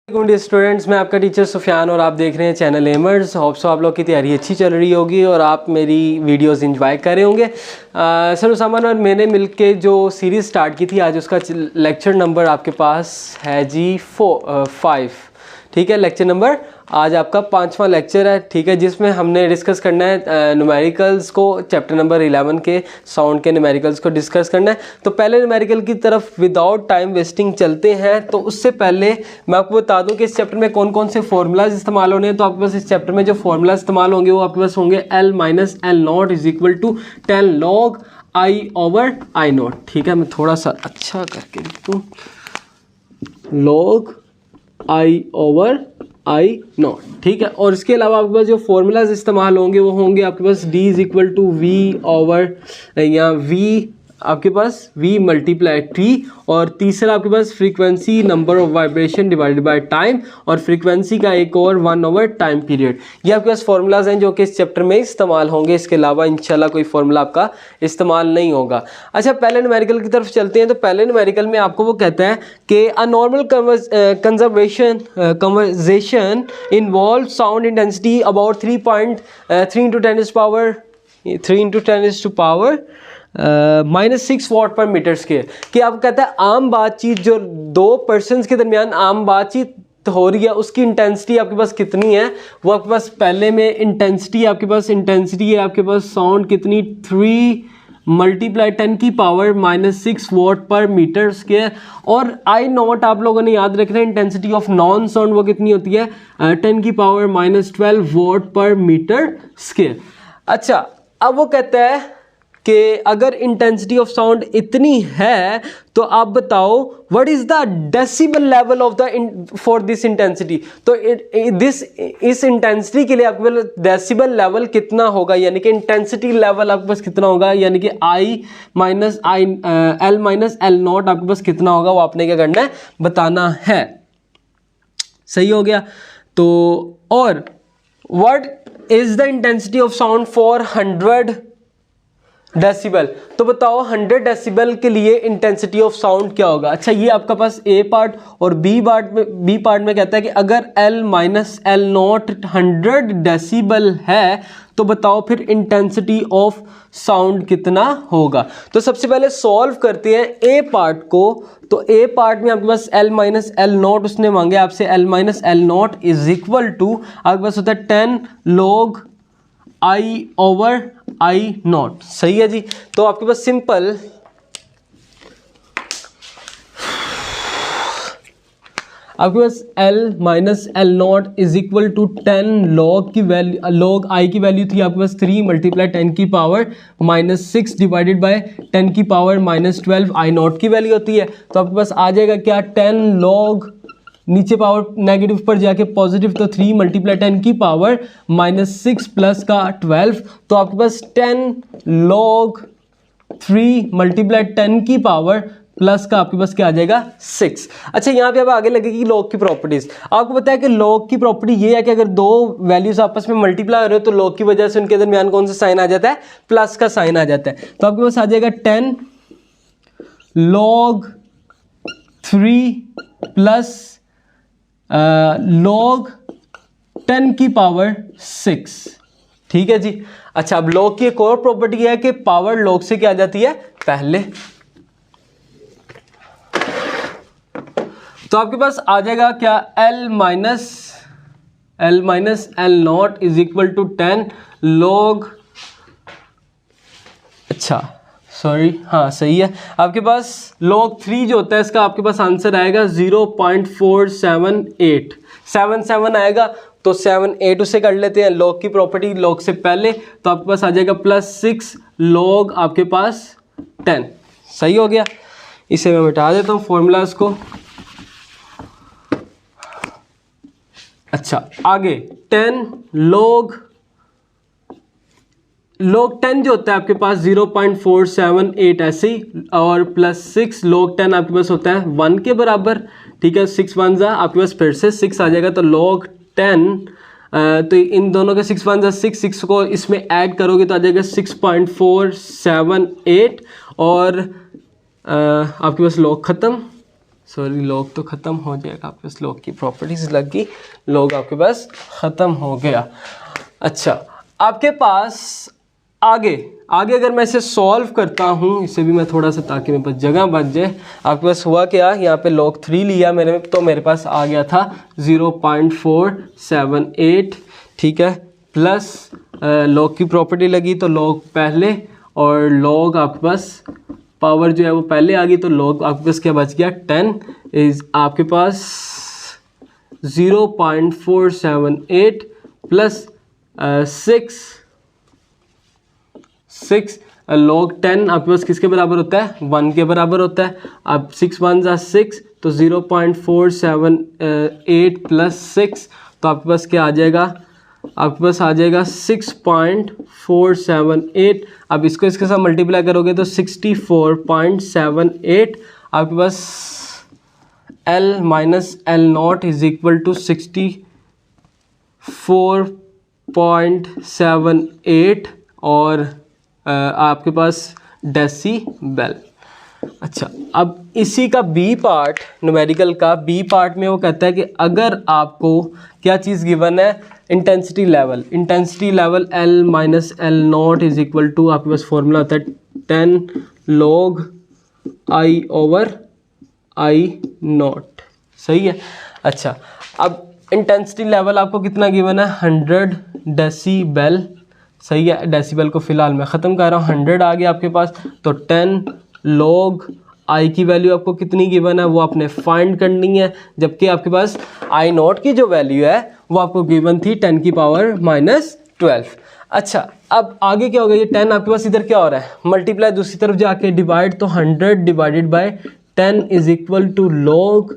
Dear students, मैं आपका teacher Sufiyan और आप देख रहे हैं चैनल एमर्स। होप सो आप लोग की तैयारी अच्छी चल रही होगी और आप मेरी वीडियोस एंजॉय कर रहे होंगे। सर उसामान और मैंने मिलके जो सीरीज़ स्टार्ट की थी, आज उसका लेक्चर नंबर आपके पास है जी 5। ठीक है, लेक्चर नंबर आज आपका 5वां लेक्चर है। ठीक है, जिसमें हमने डिस्कस करना है न्यूमेरिकल्स को, चैप्टर नंबर 11 के साउंड के न्यूमेरिकल्स को डिस्कस करना है। तो पहले न्यूमेरिकल की तरफ विदाउट टाइम वेस्टिंग चलते हैं। तो उससे पहले मैं आपको बता दूं कि इस चैप्टर में कौन कौन से फॉर्मूलाज इस्तेमाल होने हैं। तो आपके पास इस चैप्टर में जो फॉर्मूला इस्तेमाल होंगे वो आपके पास होंगे L minus L nought is equal to 10 log I over I nought. ठीक है, मैं थोड़ा सा अच्छा करके लिखूँ, log I over I nought. ठीक है, और इसके अलावा आपके पास जो फॉर्मूलाज इस्तेमाल होंगे वो होंगे आपके पास D is equal to V over या V आपके पास V मल्टीप्लाई T, और तीसरा आपके पास frequency number of vibration divided by time, और फ्रीक्वेंसी का एक और 1 ओवर टाइम पीरियड। ये आपके पास फॉर्मूलाज हैं जो कि इस चैप्टर में इस्तेमाल होंगे। इसके अलावा इंशाल्लाह कोई फॉर्मूला आपका इस्तेमाल नहीं होगा। अच्छा, पहले न्यूमेरिकल की तरफ चलते हैं। तो पहले न्यूमेरिकल में आपको वो कहता है कि a normal conversation involve sound intensity about 3.3 into 10 to power -6 watt per metre square. कि आप कहता है आम बातचीत जो दो पर्सन्स के दरमियान आम बातचीत हो रही है उसकी इंटेंसिटी आपके पास कितनी है। वो आपके पास पहले में इंटेंसिटी है आपके पास साउंड कितनी 3 मल्टीप्लाई 10 की power -6 watt per metre square. और आई नॉट आप लोगों ने याद रखना है, इंटेंसिटी ऑफ नॉन साउंड वो कितनी होती है 10 की power -12 what per metre square. अच्छा, अब वो कहता है कि अगर इंटेंसिटी ऑफ साउंड इतनी है तो आप बताओ what is the decibel level of the for this intensity. तो इस इंटेंसिटी के लिए आपके पास डेसिबल लेवल कितना होगा, यानी कि इंटेंसिटी लेवल आपके पास कितना होगा, यानी कि L माइनस एल नॉट आपके पास कितना होगा, वो आपने क्या करना है बताना है। सही हो गया। तो और what is the intensity of sound for 100 decibel. तो बताओ 100 डेसिबल के लिए इंटेंसिटी ऑफ साउंड क्या होगा। अच्छा, ये आपका पास ए पार्ट, और बी पार्ट में कहता है कि अगर L minus L not 100 decibel है तो बताओ फिर इंटेंसिटी ऑफ साउंड कितना होगा। तो सबसे पहले सॉल्व करते हैं ए पार्ट को। तो ए पार्ट में आपके पास L माइनस एल नॉट उसने मांगे आपसे, L minus L nought is equal to आपके पास होता है 10 log I over I nought. सही है जी। तो आपके पास सिंपल आपके पास L minus L nought is equal to 10 log की वैल्यू, log I की वैल्यू थी आपके पास 3 मल्टीप्लाई 10 की पावर -6 डिवाइडेड बाय 10 की पावर -12 I नॉट की वैल्यू होती है। तो आपके पास आ जाएगा क्या 10 log, नीचे पावर नेगेटिव पर जाके पॉजिटिव, तो 3 मल्टीप्लाई 10 की पावर -6 प्लस का 12। तो आपके पास 10 log 3 मल्टीप्लाई 10 की पावर प्लस का आपके पास क्या आ जाएगा 6। अच्छा, यहाँ पे अब आगे लगेगी लॉग की प्रॉपर्टीज। आपको पता है कि लॉग की प्रॉपर्टी ये है कि अगर दो वैल्यूज आपस में मल्टीप्लाई हो रहे हो तो लॉग की वजह से उनके दरमियान कौन सा साइन आ जाता है, प्लस का साइन आ जाता है। तो आपके पास आ जाएगा 10 log 3 प्लस log 10 की पावर 6। ठीक है जी। अच्छा, अब log की एक और प्रॉपर्टी है कि पावर log से क्या आ जाती है पहले। तो आपके पास आ जाएगा क्या L minus L nought is equal to 10 log, अच्छा सॉरी, हाँ सही है। आपके पास log 3 जो होता है इसका आपके पास आंसर आएगा 0.478 आएगा। तो 78 उसे कर लेते हैं, log की प्रॉपर्टी log से पहले। तो आपके पास आ जाएगा +6 log आपके पास 10। सही हो गया। इसे मैं मिटा देता हूँ फॉर्मूलाज को। अच्छा, आगे 10 log 10 जो होता है आपके पास 0.478 ऐसे ही, और +6 log 10 आपके पास होता है 1 के बराबर। ठीक है, 6 1 जा आपके पास फिर से 6 आ जाएगा। तो log 10 तो इन दोनों के 6 1 जा 6 को इसमें ऐड करोगे तो आ जाएगा 6.478, और आपके पास log खत्म। सॉरी लॉग तो ख़त्म हो जाएगा, आपके पास लॉग की प्रॉपर्टीज़ लग गई, लॉग आपके पास ख़त्म हो गया। अच्छा आपके पास आगे अगर मैं इसे सॉल्व करता हूँ, इसे भी मैं थोड़ा सा ताकि मेरे पास जगह बच जाए। आपके पास हुआ क्या, यहाँ पे log 3 लिया मैंने, तो मेरे पास आ गया था 0.478, ठीक है, प्लस log की प्रॉपर्टी लगी तो log पहले, और log आपके पास पावर जो है वो पहले आ गई, तो log आपके पास क्या बच गया 10 इज आपके पास 0.478 प्लस 6 log 10 आपके पास किसके बराबर होता है, 1 के बराबर होता है। अब 6 1 जा 6, तो 0.478 प्लस 6, तो आपके पास क्या आ जाएगा, आपके पास आ जाएगा 6.478। अब इसको इसके साथ मल्टीप्लाई करोगे तो 64.78 आपके पास L minus L0 is equal to 64.78 और आपके पास डेसीबल। अच्छा अब इसी का बी पार्ट, न्यूमेरिकल का बी पार्ट में वो कहता है कि अगर आपको क्या चीज़ गिवन है, intensity level L minus L0 is equal to आपके पास फॉर्मूला होता है 10 log I ओवर I0, सही है। अच्छा अब इंटेंसिटी लेवल आपको कितना गिवन है, 100 डेसीबल, सही है। डेसीबल को फिलहाल मैं ख़त्म कर रहा हूँ, 100 आ गया आपके पास, तो 10 log I की वैल्यू आपको कितनी गिवन है वो आपने फाइंड करनी है, जबकि आपके पास I0 की जो वैल्यू है वो आपको गिवन थी 10 की पावर माइनस 12। अच्छा अब आगे क्या होगा, ये 10 आपके पास इधर क्या हो रहा है, मल्टीप्लाई दूसरी तरफ जाके डिवाइड, तो 100 divided by 10 is equal to log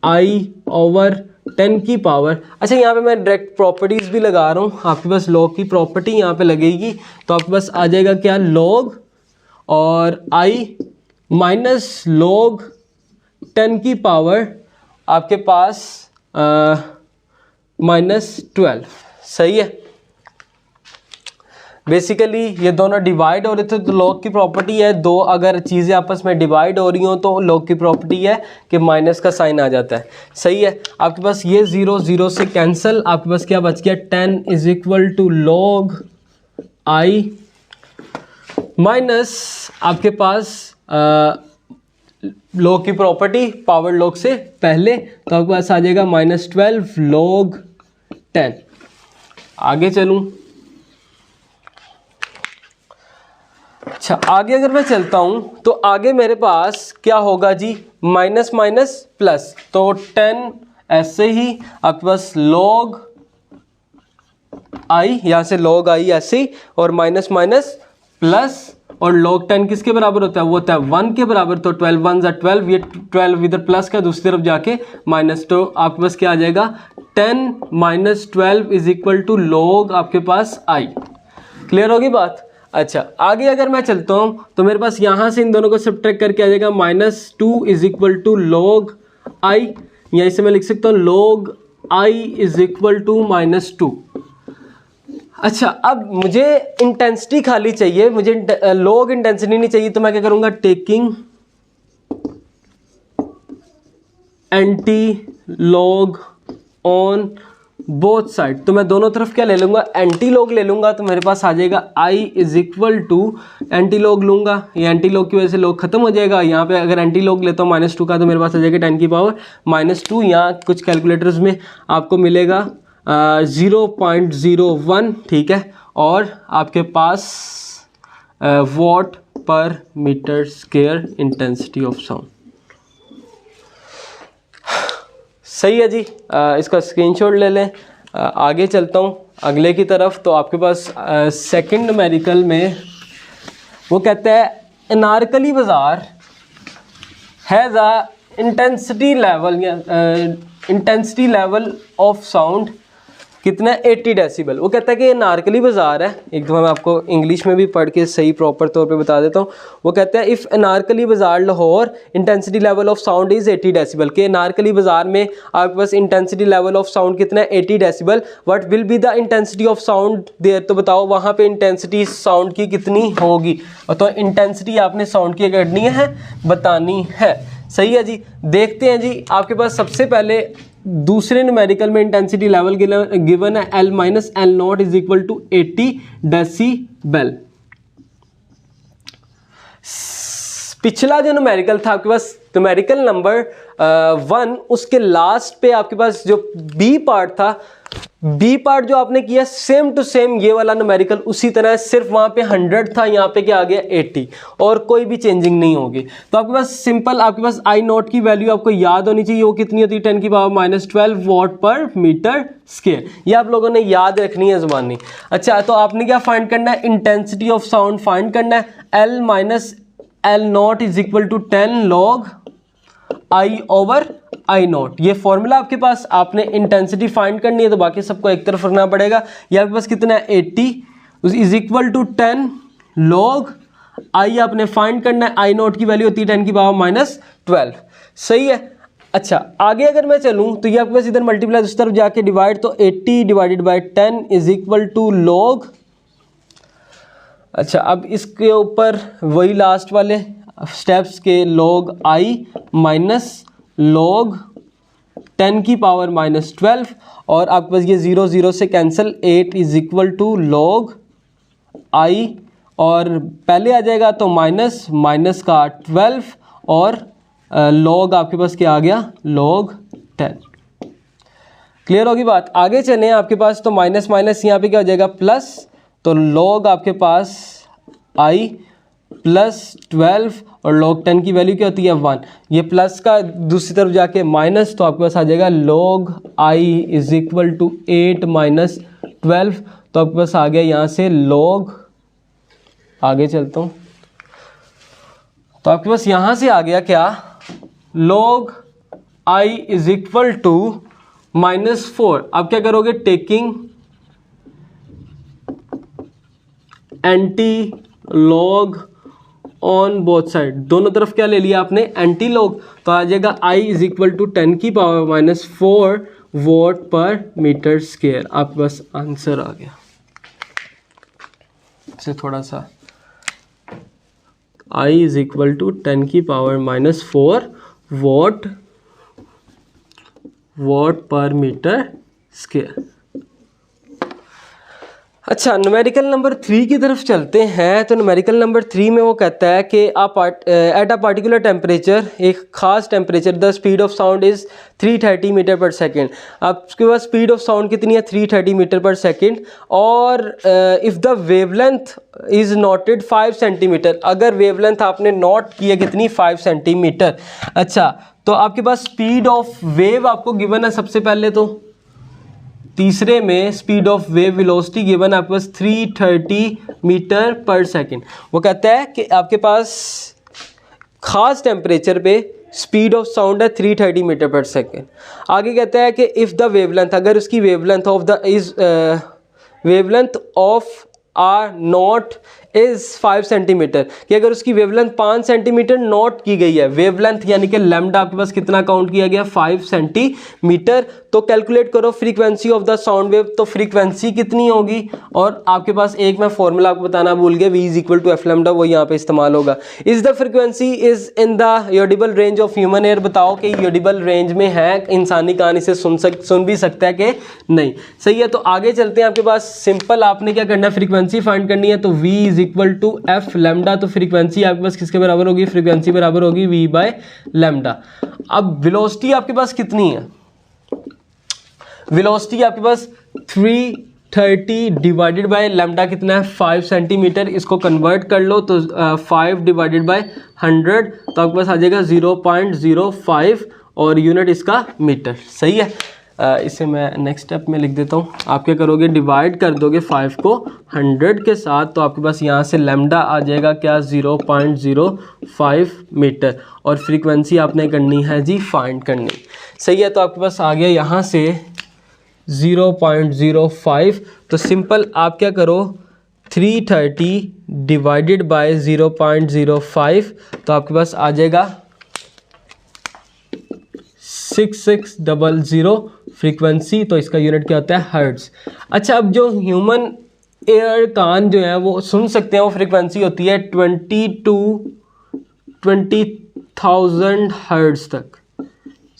I over 10 की पावर। अच्छा यहाँ पे मैं डायरेक्ट प्रॉपर्टीज़ भी लगा रहा हूँ, आपके पास log की प्रॉपर्टी यहाँ पे लगेगी, तो आपके पास आ जाएगा क्या, log और I माइनस log 10 की पावर आपके पास -12, सही है। बेसिकली ये दोनों डिवाइड हो रहे थे, तो log की प्रॉपर्टी है, दो अगर चीज़ें आपस में डिवाइड हो रही हो तो log की प्रॉपर्टी है कि माइनस का साइन आ जाता है, सही है। आपके पास ये 0 0 से कैंसिल, आपके पास क्या बच गया, 10 is equal to log I minus आपके पास log की प्रॉपर्टी पावर log से पहले, तो आपके पास आ जाएगा -12 log 10। आगे चलूँ, अच्छा आगे अगर मैं चलता हूं तो आगे मेरे पास क्या होगा जी, माइनस माइनस प्लस, तो 10 ऐसे ही आपके पास log I, यहाँ से log I ऐसे ही, और माइनस माइनस प्लस, और log 10 किसके बराबर होता है, वो होता है 1 के बराबर, तो 12 1 जा 12, ये 12 इधर प्लस का दूसरी तरफ जाके माइनस, तो आपके पास क्या आ जाएगा 10 minus 12 is equal to log आपके पास I। क्लियर होगी बात। अच्छा आगे अगर मैं चलता हूँ तो मेरे पास यहाँ से इन दोनों को सब्ट्रैक्ट करके आ जाएगा -2 is equal to log I, या इसे मैं लिख सकता हूँ log I is equal to -2। अच्छा अब मुझे इंटेंसिटी खाली चाहिए, मुझे log इंटेंसिटी नहीं चाहिए, तो मैं क्या करूँगा, taking anti log on both side, तो मैं दोनों तरफ क्या ले लूँगा, एंटी लॉग ले लूँगा, तो मेरे पास आ जाएगा I is equal to anti log लूँगा, ये एंटी लॉग की वजह से लॉग खत्म हो जाएगा। यहाँ पे अगर एंटी लॉग लेता हूँ -2 का, तो मेरे पास आ जाएगा 10 की पावर -2, यहाँ कुछ कैलकुलेटर्स में आपको मिलेगा 0.01, ठीक है, और आपके पास watt per metre square intensity of sound, सही है जी। इसका स्क्रीनशॉट ले लें। आगे चलता हूँ अगले की तरफ, तो आपके पास सेकंड न्यूमेरिकल में वो कहता है अनारकली बाजार has a intensity level of sound कितना, 80 डेसिबल। वो कहता है कि अनारकली बाजार है, एक दफ़ा मैं आपको इंग्लिश में भी पढ़ के सही प्रॉपर तौर पे बता देता हूँ। वो कहता है if Anarkali Bazaar Lahore intensity level of sound is 80 decibel, के अनारकली बाजार में आपके पास इंटेंसिटी लेवल ऑफ साउंड कितना है, 80 decibel. What will be the intensity of sound there, तो बताओ वहाँ पे इंटेंसिटी साउंड की कितनी होगी, तो इंटेंसिटी आपने साउंड की करनी है, बतानी है। सही है जी। देखते हैं जी, आपके पास सबसे पहले दूसरे न्यूमेरिकल में इंटेंसिटी लेवल गिवन है L minus L nought is equal to 80 decibel. पिछला जो न्यूमेरिकल था आपके पास न्यूमेरिकल नंबर 1, उसके लास्ट पे आपके पास जो बी पार्ट था, बी पार्ट जो आपने किया सेम टू सेम ये वाला न्यूमेरिकल उसी तरह, सिर्फ वहां पे 100 था, यहाँ पे क्या आ गया 80, और कोई भी चेंजिंग नहीं होगी। तो आपके पास सिंपल, आपके पास आई नॉट की वैल्यू आपको याद होनी चाहिए, वो कितनी होती है 10 की power minus 12 what per metre square. ये आप लोगों ने याद रखनी है जुबानी। अच्छा, तो आपने क्या फाइंड करना है, इंटेंसिटी ऑफ साउंड फाइंड करना है। L minus L nought is equal to 10 log I over I nought. ये फॉर्मूला आपके पास, आपने इंटेंसिटी फाइंड करनी है तो बाकी सबको एक तरफ रखना पड़ेगा। ये आपके पास कितना है 80 is equal to 10 log I आपने फाइंड करना है, आई नॉट की वैल्यू होती है 10 की पावर माइनस 12। सही है। अच्छा, आगे अगर मैं चलूँ तो ये आपके पास इधर मल्टीप्लाई उस तरफ जाके डिवाइड, तो 80 divided by 10 is equal to log. अच्छा, अब इसके ऊपर वही लास्ट वाले स्टेप्स के लॉग आई माइनस लॉग 10 की पावर माइनस 12, और आपके पास ये 0 0 से cancel, 8 is equal to log I, और पहले आ जाएगा तो माइनस माइनस का 12, और लॉग आपके पास क्या आ गया, लॉग 10। क्लियर होगी बात। आगे चलें, आपके पास तो माइनस माइनस यहाँ पे क्या हो जाएगा प्लस, तो लॉग आपके पास आई प्लस 12 और लॉग 10 की वैल्यू क्या होती है 1। ये प्लस का दूसरी तरफ जाके माइनस, तो आपके पास आ जाएगा log I is equal to 8 minus 12, तो आपके पास आ गया यहाँ से लॉग, आगे चलता हूँ, तो आपके पास यहाँ से आ गया क्या, log I is equal to -4। अब क्या करोगे, taking anti log on both side, दोनों तरफ क्या ले लिया आपने, एंटी लॉग, तो आ जाएगा आई इज इक्वल टू 10 की power minus 4 what per metre square. आपके पास आंसर आ गया। इसे थोड़ा सा, आई इज इक्वल टू 10 की power minus 4 what per metre square. अच्छा, न्यूमेरिकल नंबर 3 की तरफ चलते हैं। तो न्यूमेरिकल नंबर 3 में वो कहता है कि एट अ पार्टिकुलर टेम्परेचर, एक खास temperature, the speed of sound is 330 metre per second. आपके पास स्पीड ऑफ साउंड कितनी है 330 मीटर पर सेकेंड, और if the wavelength is noted 5 centimetre, अगर वेवलेंथ आपने नोट की है कितनी 5 सेंटीमीटर। अच्छा, तो आपके पास स्पीड ऑफ वेव आपको गिवन है, सबसे पहले तो तीसरे में speed of wave velocity given है आपके पास 330 मीटर पर सेकेंड। वो कहता है कि आपके पास खास टेम्परेचर पे स्पीड ऑफ साउंड है 330 मीटर पर सेकेंड। आगे कहता है कि इफ़ द वेवलेंथ, अगर उसकी wavelength of the is wavelength of R nought is 5 centimetre, कि अगर उसकी वेवलेंथ 5 सेंटीमीटर नोट की गई है, वेवलेंथ यानी कि लैम्डा आपके पास कितना काउंट किया गया 5 सेंटीमीटर, तो कैलकुलेट करो frequency of the sound wave, तो फ्रीक्वेंसी कितनी होगी, और आपके पास एक मैं फॉर्मूला आपको बताना भूल गया, v is equal to F lambda, वो यहाँ पे इस्तेमाल होगा। Is the frequency is in the audible range of human ear, बताओ कि योडिबल रेंज में है, इंसानी कान इसे सुन भी सकता है कि नहीं। सही है। तो आगे चलते हैं, आपके पास सिंपल आपने क्या करना है, फ्रीक्वेंसी फाइंड करनी है, तो v is equal to F lambda, तो फ्रीक्वेंसी आपके पास किसके बराबर होगी, फ्रीक्वेंसी बराबर होगी v बाय लैम्डा। अब वेलोसिटी आपके पास कितनी है, वेलोसिटी आपके पास 330 डिवाइडेड बाय लैम्डा कितना है 5 सेंटीमीटर, इसको कन्वर्ट कर लो तो 5 डिवाइडेड बाय 100, तो आपके पास आ जाएगा 0.05 और यूनिट इसका मीटर। सही है। इसे मैं नेक्स्ट स्टेप में लिख देता हूँ। आप क्या करोगे, डिवाइड कर दोगे 5 को 100 के साथ, तो आपके पास यहाँ से लैम्डा आ जाएगा क्या 0.05 मीटर, और फ्रीक्वेंसी आपने करनी है जी फाइंड करनी। सही है। तो आपके पास आ गया यहाँ से 0.05, तो सिंपल आप क्या करो 330 डिवाइडेड बाय 0.05, तो आपके पास आ जाएगा 6600 फ्रीक्वेंसी, तो इसका यूनिट क्या होता है हर्ट्ज। अच्छा, अब जो ह्यूमन एयर कान जो है वो सुन सकते हैं, वो फ्रीक्वेंसी होती है 22 20,000 हर्ट्ज तक,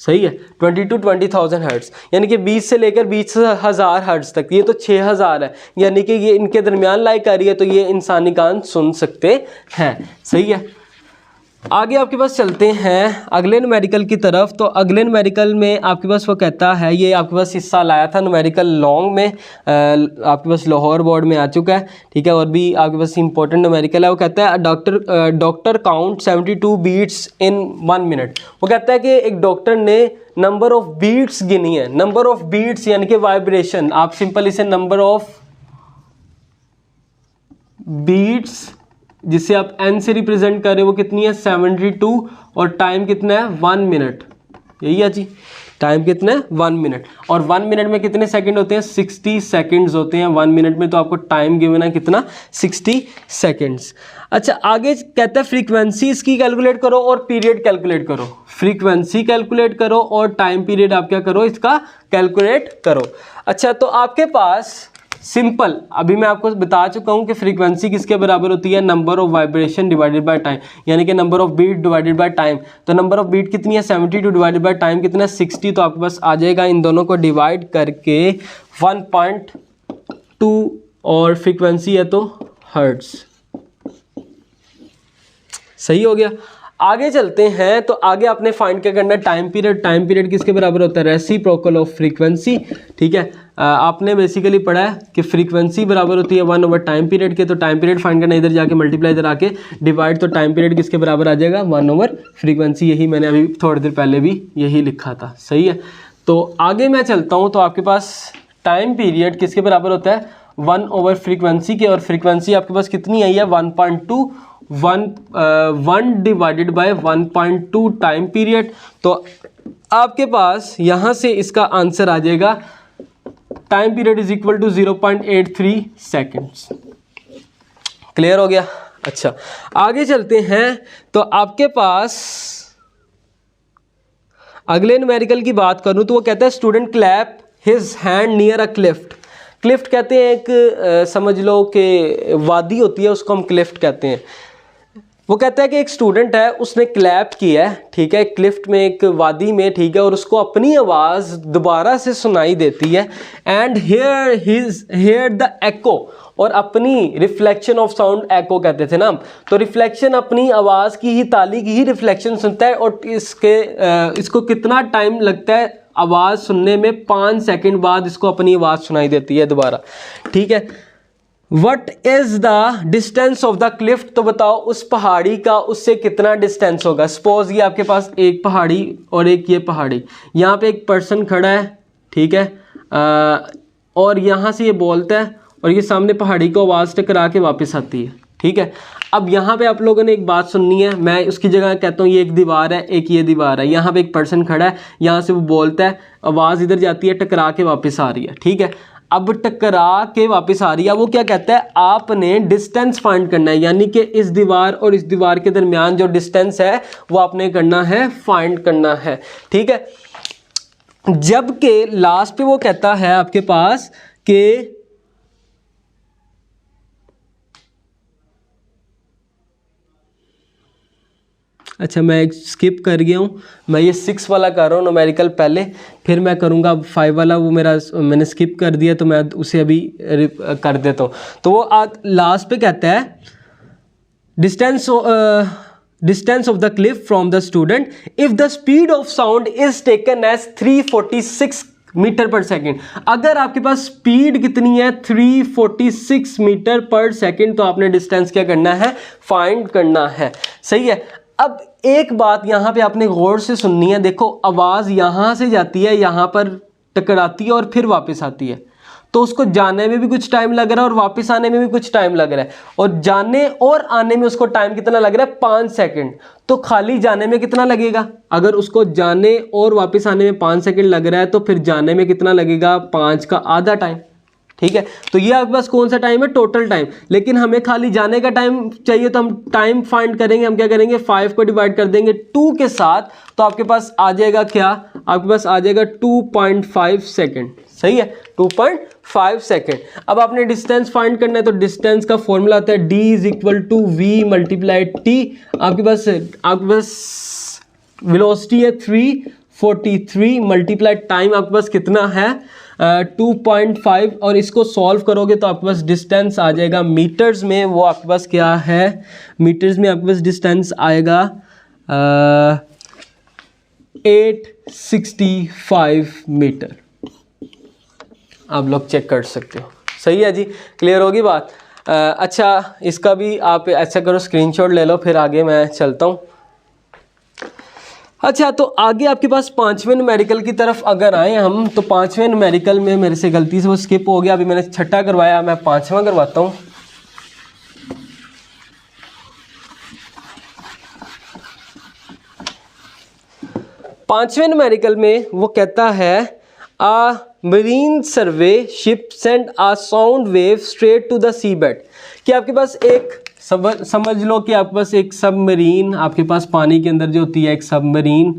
सही है, 20 to 20,000 हर्ट्ज, यानी कि 20 से लेकर 20,000 हर्ट्ज तक, ये तो 6,000 है, यानी कि ये इनके दरमियान लाई कर रही है, तो ये इंसानी कान सुन सकते हैं, सही है। आगे आपके पास चलते हैं अगले न्यूमेरिकल की तरफ। तो अगले न्यूमेरिकल में आपके पास वो कहता है, ये आपके पास हिस्सा लाया था न्यूमेरिकल लॉन्ग में, आपके पास लाहौर बोर्ड में आ चुका है, ठीक है, और भी आपके पास इंपॉर्टेंट न्यूमेरिकल है। वो कहता है डॉक्टर काउंट 72 बीट्स इन 1 मिनट। वो कहता है कि एक डॉक्टर ने नंबर ऑफ बीट्स गिनी है, नंबर ऑफ बीट्स यानी कि वाइब्रेशन, आप सिंपल इसे नंबर ऑफ बीट्स जिसे आप n से रिप्रेजेंट कर रहे हो वो कितनी है 72, और टाइम कितना है 1 मिनट, यही है जी, टाइम कितना है 1 मिनट, और 1 मिनट में कितने सेकंड होते हैं 60 सेकंड्स होते हैं 1 मिनट में, तो आपको टाइम गिवन है कितना 60 सेकंड्स। अच्छा आगे कहता है फ्रीक्वेंसी इसकी कैलकुलेट करो और पीरियड कैलकुलेट करो, फ्रीक्वेंसी कैलकुलेट करो और टाइम पीरियड आप क्या करो इसका कैलकुलेट करो। अच्छा तो आपके पास सिंपल, अभी मैं आपको बता चुका हूं कि फ्रीक्वेंसी किसके बराबर होती है, number of vibration divided by time, यानी कि number of beat divided by time. तो नंबर ऑफ बीट कितनी है 72 डिवाइडेड बाय टाइम कितना है 60, तो आपके पास आ जाएगा इन दोनों को डिवाइड करके 1.2, और फ्रीक्वेंसी है तो हर्ट्ज, सही हो गया। आगे चलते हैं, तो आगे आपने फाइंड क्या करना है टाइम पीरियड। टाइम पीरियड किसके बराबर होता है रेसिप्रोकल ऑफ फ्रीक्वेंसी, ठीक है। आपने बेसिकली पढ़ा है कि फ्रीक्वेंसी बराबर होती है 1 ओवर टाइम पीरियड के, तो टाइम पीरियड फाइंड करना, इधर जाके मल्टीप्लाई इधर आके डिवाइड, तो टाइम पीरियड किसके बराबर आ जाएगा 1 ओवर फ्रीक्वेंसी, यही मैंने अभी थोड़ी देर पहले भी यही लिखा था, सही है। तो आगे मैं चलता हूँ, तो आपके पास टाइम पीरियड किसके बराबर होता है 1 ओवर फ्रीक्वेंसी के, और फ्रीक्वेंसी आपके पास कितनी आई है 1.2, 1 डिवाइडेड बाय 1.2 टाइम पीरियड। तो आपके पास यहां से इसका आंसर आ जाएगा time period is equal to 0.83 seconds. Clear हो गया। अच्छा आगे चलते हैं, तो आपके पास अगले न्यूमेरिकल की बात करूं तो वो कहता है student clap his hand near a Clift. Clift कहते हैं एक समझ लो कि वादी होती है, उसको हम क्लिफ्ट कहते हैं। वो कहता है कि एक स्टूडेंट है, उसने क्लैप किया है, ठीक है, क्लिफ्ट में एक वादी में, ठीक है, और उसको अपनी आवाज़ दोबारा से सुनाई देती है, एंड हेयर द एको, और अपनी रिफ्लेक्शन ऑफ साउंड एको कहते थे ना, तो रिफ्लेक्शन अपनी आवाज़ की ही, ताली की ही रिफ्लेक्शन सुनता है, और इसको कितना टाइम लगता है आवाज़ सुनने में 5 सेकंड बाद इसको अपनी आवाज़ सुनाई देती है दोबारा, ठीक है। What is the distance of the Clift, तो बताओ उस पहाड़ी का उससे कितना डिस्टेंस होगा। सपोज ये आपके पास एक पहाड़ी और एक ये पहाड़ी, यहाँ पे एक पर्सन खड़ा है, ठीक है, और यहाँ से ये बोलता है और ये सामने पहाड़ी को आवाज़ टकरा के वापस आती है, ठीक है। अब यहाँ पे आप लोगों ने एक बात सुननी है, मैं उसकी जगह कहता हूँ ये एक दीवार है, एक ये दीवार है, यहाँ पे एक पर्सन खड़ा है, यहाँ से वो बोलता है, आवाज़ इधर जाती है, टकरा के वापस आ रही है, ठीक है। अब टकरा के वापस आ रही है, वो क्या कहता है आपने डिस्टेंस फाइंड करना है, यानी कि इस दीवार और इस दीवार के दरमियान जो डिस्टेंस है वो आपने करना है, फाइंड करना है, ठीक है। जबकि लास्ट पे वो कहता है आपके पास कि अच्छा मैं एक स्किप कर गया हूँ, मैं ये 6 वाला कर रहा हूँ न्यूमेरिकल पहले, फिर मैं करूँगा 5 वाला, वो मैंने स्किप कर दिया, तो मैं उसे अभी कर देता हूँ। तो वो लास्ट पे कहता है distance of the cliff from the student if the speed of sound is taken as 346 metre per second. अगर आपके पास स्पीड कितनी है 346 मीटर पर सेकेंड, तो आपने डिस्टेंस क्या करना है, फाइंड करना है, सही है। अब एक बात यहाँ पे आपने गौर से सुननी है, देखो आवाज़ यहाँ से जाती है, यहाँ पर टकराती है और फिर वापस आती है, तो उसको जाने में भी कुछ टाइम लग रहा है और वापस आने में भी कुछ टाइम लग रहा है, और जाने और आने में उसको टाइम कितना लग रहा है 5 सेकंड। तो खाली जाने में कितना लगेगा, अगर उसको जाने और वापस आने में 5 सेकंड लग रहा है, तो फिर जाने में कितना लगेगा 5 का आधा टाइम, ठीक है। तो ये आपके पास कौन सा टाइम है, टोटल टाइम, लेकिन हमें खाली जाने का टाइम चाहिए, तो हम टाइम फाइंड करेंगे, हम क्या करेंगे 5 को डिवाइड कर देंगे 2 के साथ, तो आपके पास आ जाएगा क्या, आपके पास आ जाएगा 2.5 सेकेंड, सही है, 2.5 सेकेंड। अब आपने डिस्टेंस फाइंड करना है, तो डिस्टेंस का फॉर्मूला आता है d is equal to v multiply t। आपके पास वेलोसिटी है 343 मल्टीप्लाई टाइम आपके पास कितना है 2.5, और इसको सॉल्व करोगे तो आपके पास डिस्टेंस आ जाएगा मीटर्स में। वो आपके पास क्या है, मीटर्स में आपके पास डिस्टेंस आएगा 865 मीटर। आप लोग चेक कर सकते हो। सही है जी, क्लियर होगी बात। अच्छा, इसका भी आप ऐसा करो, स्क्रीनशॉट ले लो, फिर आगे मैं चलता हूँ। अच्छा, तो आगे आपके पास 5वें न्यूमेरिकल की तरफ अगर आए हम, तो 5वें न्यूमेरिकल में मेरे से गलती से वो स्किप हो गया। अभी मैंने 6ठा करवाया, मैं 5वां करवाता हूँ। पांचवें न्यूमेरिकल में वो कहता है a marine survey ship send a sound wave straight to the sea bed, कि आपके पास एक समझ लो कि आपके पास एक सबमरीन, आपके पास पानी के अंदर जो होती है एक सबमरीन,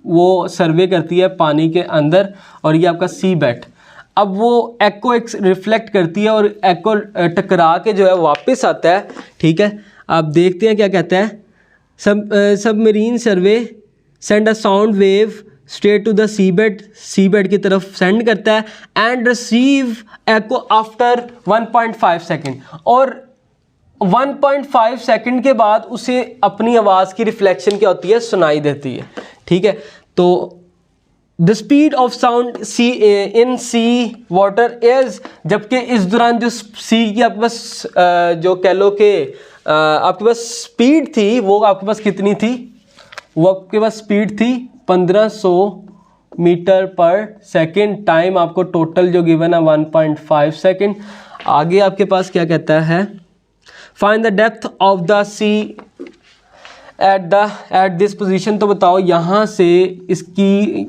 वो सर्वे करती है पानी के अंदर, और ये आपका सी बेड। अब वो एको एक रिफ्लेक्ट करती है और एको टकरा के जो है वापस आता है। ठीक है, आप देखते हैं क्या कहता है, submarine survey send a sound wave straight to the sea bed की तरफ सेंड करता है, and receive echo after 1.5 second, और 1.5 सेकेंड के बाद उसे अपनी आवाज़ की रिफ्लेक्शन क्या होती है, सुनाई देती है। ठीक है, तो the speed of sound sea in sea water is, जबकि इस दौरान जो सी की आपके पास जो कह लो कि आपके पास स्पीड थी, वो आपके पास कितनी थी, वो आपके पास स्पीड थी 1500 मीटर पर सेकेंड। टाइम आपको टोटल जो गिवन है 1.5 सेकेंड। आगे आपके पास क्या कहता है, find the depth of the sea at this position, तो बताओ यहाँ से इसकी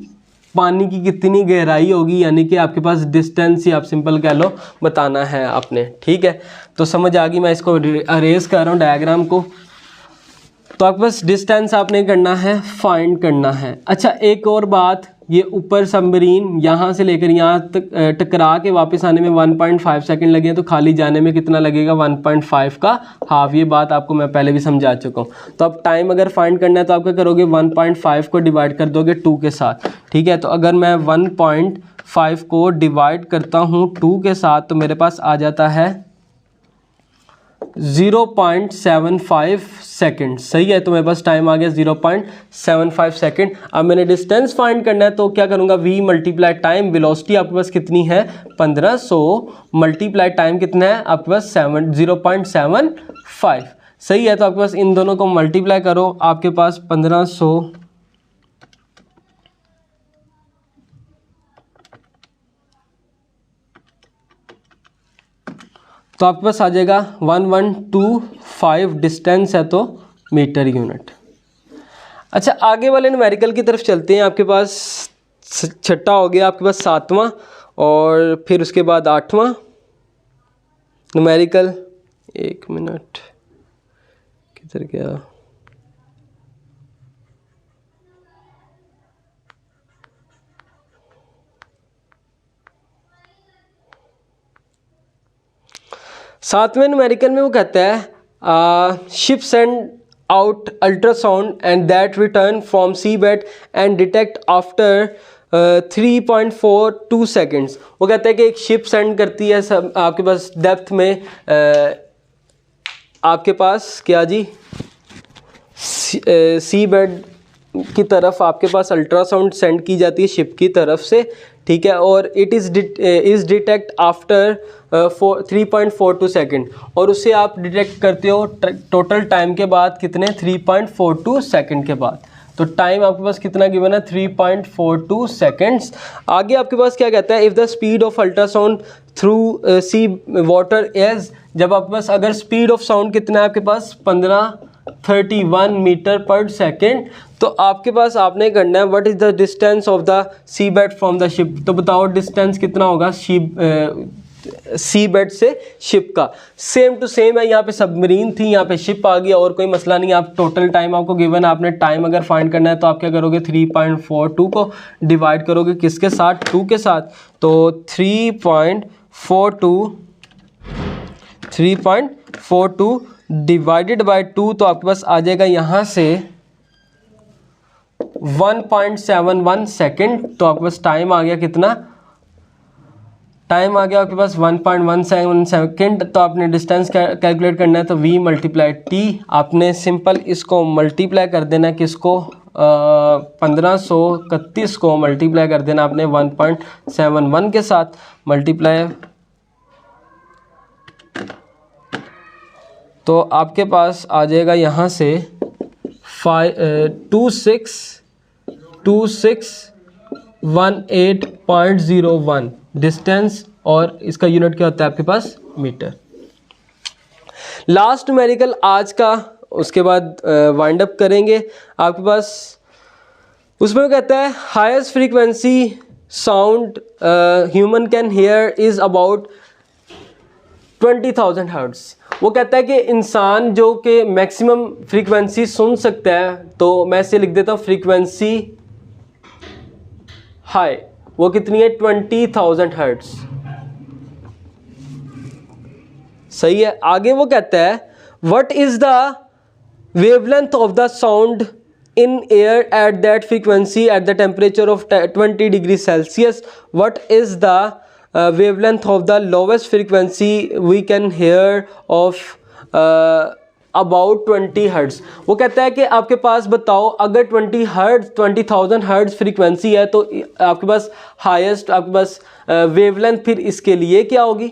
पानी की कितनी गहराई होगी, यानी कि आपके पास डिस्टेंस ही आप सिंपल कह लो बताना है आपने। ठीक है, तो समझ आ गई। मैं इसको अरेज कर रहा हूँ डायग्राम को। तो आपके पास डिस्टेंस आपने करना है, फाइंड करना है। अच्छा, एक और बात, ये ऊपर सबमरीन यहाँ से लेकर यहाँ तक टकरा के वापस आने में 1.5 सेकंड लगे, तो खाली जाने में कितना लगेगा, 1.5 का हाफ। ये बात आपको मैं पहले भी समझा चुका हूँ। तो अब टाइम अगर फाइंड करना है तो आप क्या करोगे, 1.5 को डिवाइड कर दोगे 2 के साथ। ठीक है, तो अगर मैं 1.5 को डिवाइड करता हूँ 2 के साथ, तो मेरे पास आ जाता है 0.75 सेकेंड। सही है, तो मेरे पास टाइम आ गया 0.75 सेकेंड। अब मैंने डिस्टेंस फाइंड करना है, तो क्या करूँगा, v मल्टीप्लाई टाइम वेलोसिटी आपके पास कितनी है 1500 मल्टीप्लाई टाइम कितना है आपके पास 0.75। सही है, तो आपके पास इन दोनों को मल्टीप्लाई करो, आपके पास 1500 तो आपके पास आ जाएगा 1125 डिस्टेंस है तो मीटर यूनिट। अच्छा, आगे वाले न्यूमेरिकल की तरफ चलते हैं। आपके पास 6ठा हो गया, आपके पास 7वां, और फिर उसके बाद 8वां न्यूमेरिकल। 1 मिनट, किधर गया, सातवें न्यूमेरिकल में वो कहता है ship send out ultrasound and that return from sea bed and detect after 3.42 seconds. वो कहता है कि एक शिप सेंड करती है सब आपके पास डेप्थ में, आपके पास क्या जी, सी बेड की तरफ आपके पास अल्ट्रासाउंड सेंड की जाती है शिप की तरफ से। ठीक है, और it is detect after 3.42 second, और उसे आप डिटेक्ट करते हो टोटल टाइम के बाद कितने, 3.42 सेकेंड के बाद। तो टाइम आपके पास कितना गिवन है, 3.42 सेकेंड्स। आगे आपके पास क्या कहता है, if the speed of ultrasound through sea water is, जब आपके पास अगर स्पीड ऑफ साउंड कितना है आपके पास 1531 मीटर पर सेकेंड, तो आपके पास आपने करना है what is the distance of the sea bed from the ship. तो बताओ डिस्टेंस कितना होगा सी बेड से शिप का। सेम टू सेम है, यहाँ पे सबमरीन थी, यहाँ पे शिप आ गया, और कोई मसला नहीं। आप टोटल टाइम आपको गिवन, आपने टाइम अगर फाइंड करना है तो आप क्या करोगे, 3.42 को डिवाइड करोगे किसके साथ, 2 के साथ। तो 3.42 डिवाइडेड बाय 2, तो आपके पास आ जाएगा यहाँ से 1.71 सेकेंड। तो आपके पास टाइम आ गया कितना, टाइम आ गया आपके पास 1.17 सेकेंड। तो आपने डिस्टेंस कैलकुलेट करना है, तो v मल्टीप्लाई t, आपने सिंपल इसको मल्टीप्लाई कर देना है किसको, 1531 को मल्टीप्लाई कर देना आपने 1.71 के साथ, मल्टीप्लाई, तो आपके पास आ जाएगा यहाँ से 2618.01 डिस्टेंस, और इसका यूनिट क्या होता है आपके पास, मीटर। लास्ट न्यूमेरिकल आज का, उसके बाद वाइंड अप करेंगे। आपके पास उसमें वो कहता है highest frequency sound human can hear is about 20,000 hertz. वो कहता है कि इंसान जो कि मैक्सिमम फ्रीक्वेंसी सुन सकता है, तो मैं इसे लिख देता हूँ फ्रीक्वेंसी हाई, वो कितनी है, 20,000 हर्ट्ज़। सही है। आगे वो कहता है what is the wavelength of the sound in air at that frequency at the temperature of 20 degree Celsius, what is the wavelength of the lowest frequency we can hear of about 20 hertz. वो कहता है कि आपके पास बताओ अगर 20,000 hertz frequency है तो आपके पास हाईएस्ट, आपके पास वेवलेंथ फिर इसके लिए क्या होगी,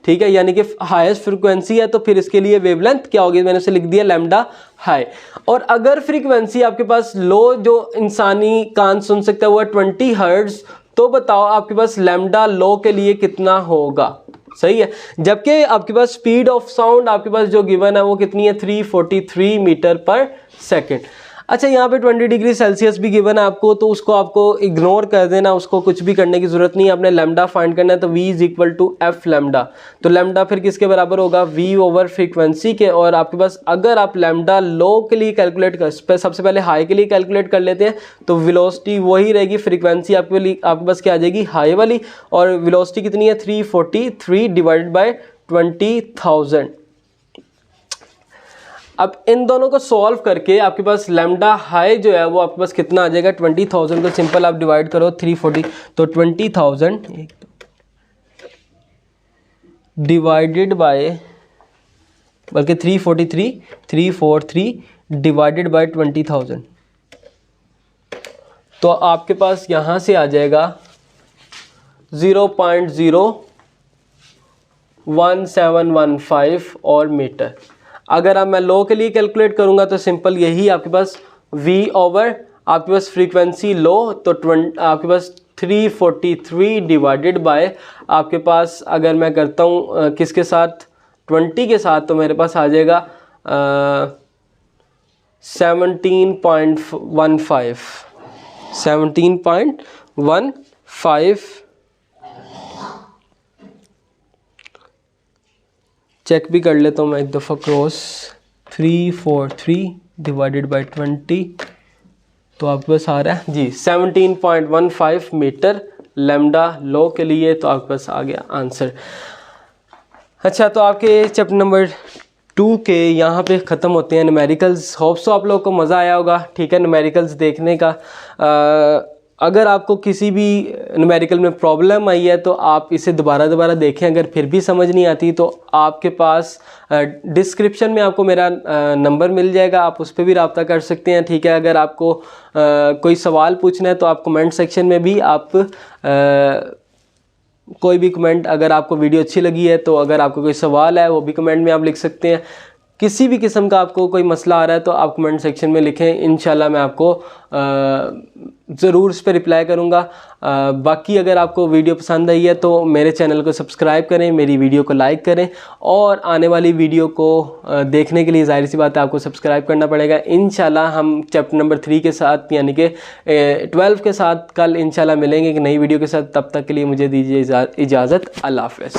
ठीक है, यानी कि हाईएस्ट फ्रीक्वेंसी है तो फिर इसके लिए वेवलेंथ क्या होगी, मैंने उसे लिख दिया लैम्डा हाई। और अगर फ्रीक्वेंसी आपके पास लो जो इंसानी कान सुन सकता है वो है 20 हर्ट्ज़, तो बताओ आपके पास लैम्डा लो के लिए कितना होगा। सही है। जबकि आपके पास स्पीड ऑफ साउंड आपके पास जो गिवन है वो कितनी है, 343 मीटर पर सेकेंड। अच्छा, यहाँ पे 20 डिग्री सेल्सियस भी गिवन है आपको, तो उसको आपको इग्नोर कर देना, उसको कुछ भी करने की ज़रूरत नहीं है। आपने लैम्डा फाइंड करना है, तो v is equal to F lambda. तो लैम्डा फिर किसके बराबर होगा, v ओवर फ्रीक्वेंसी के। और आपके पास अगर आप लैम्डा लो के लिए कैलकुलेट कर, सबसे पहले हाई के लिए कैलकुलेट कर लेते हैं, तो वेलोसिटी वही रहेगी, फ्रीक्वेंसी आपके पास क्या आ जाएगी, हाई वाली, और वेलोसिटी कितनी है 343 डिवाइडेड बाई 20,000। अब इन दोनों को सॉल्व करके आपके पास लैम्डा हाई जो है वो आपके पास कितना आ जाएगा, 20,000 को सिंपल आप डिवाइड करो 340, तो 20,000 डिवाइडेड बाय, बल्कि 343 डिवाइडेड बाय 20,000, तो आपके पास यहाँ से आ जाएगा 0.01715 और मीटर। अगर मैं लो के लिए कैलकुलेट करूंगा तो सिंपल यही आपके पास v ओवर आपके पास फ्रीक्वेंसी लो, तो आपके पास 343 डिवाइडेड बाय आपके पास, अगर मैं करता हूँ किसके साथ, 20 के साथ, तो मेरे पास आ जाएगा 17.15 चेक भी कर लेता हूँ मैं एक दफ़ा क्रॉस, 343 डिवाइडेड बाई 20, तो आपके पास आ रहा है जी 17.15 मीटर लैम्डा लो के लिए। तो आपके पास आ गया आंसर। अच्छा, तो आपके चैप्टर नंबर 2 के यहाँ पे ख़त्म होते हैं न्यूमेरिकल्स। होप सो आप लोगों को मज़ा आया होगा, ठीक है, न्यूमेरिकल्स देखने का। अगर आपको किसी भी न्यूमेरिकल में प्रॉब्लम आई है तो आप इसे दोबारा देखें। अगर फिर भी समझ नहीं आती तो आपके पास डिस्क्रिप्शन में आपको मेरा नंबर मिल जाएगा, आप उस पर भी रब्ता कर सकते हैं, ठीक है। अगर आपको कोई सवाल पूछना है तो आप कमेंट सेक्शन में भी आप कोई भी कमेंट, अगर आपको वीडियो अच्छी लगी है तो अगर आपको कोई सवाल है वो भी कमेंट में आप लिख सकते हैं। किसी भी किस्म का आपको कोई मसला आ रहा है तो आप कमेंट सेक्शन में लिखें, इंशाल्लाह मैं आपको ज़रूर उस पर रिप्लाई करूँगा। बाकी अगर आपको वीडियो पसंद आई है तो मेरे चैनल को सब्सक्राइब करें, मेरी वीडियो को लाइक करें, और आने वाली वीडियो को देखने के लिए ज़ाहिर सी बात है आपको सब्सक्राइब करना पड़ेगा। इंशाल्लाह हम चैप्टर नंबर 3 के साथ यानी कि 12 के साथ कल इंशाल्लाह मिलेंगे एक नई वीडियो के साथ। तब तक के लिए मुझे दीजिए इजाज़त। अल्लाह हाफ़िज़।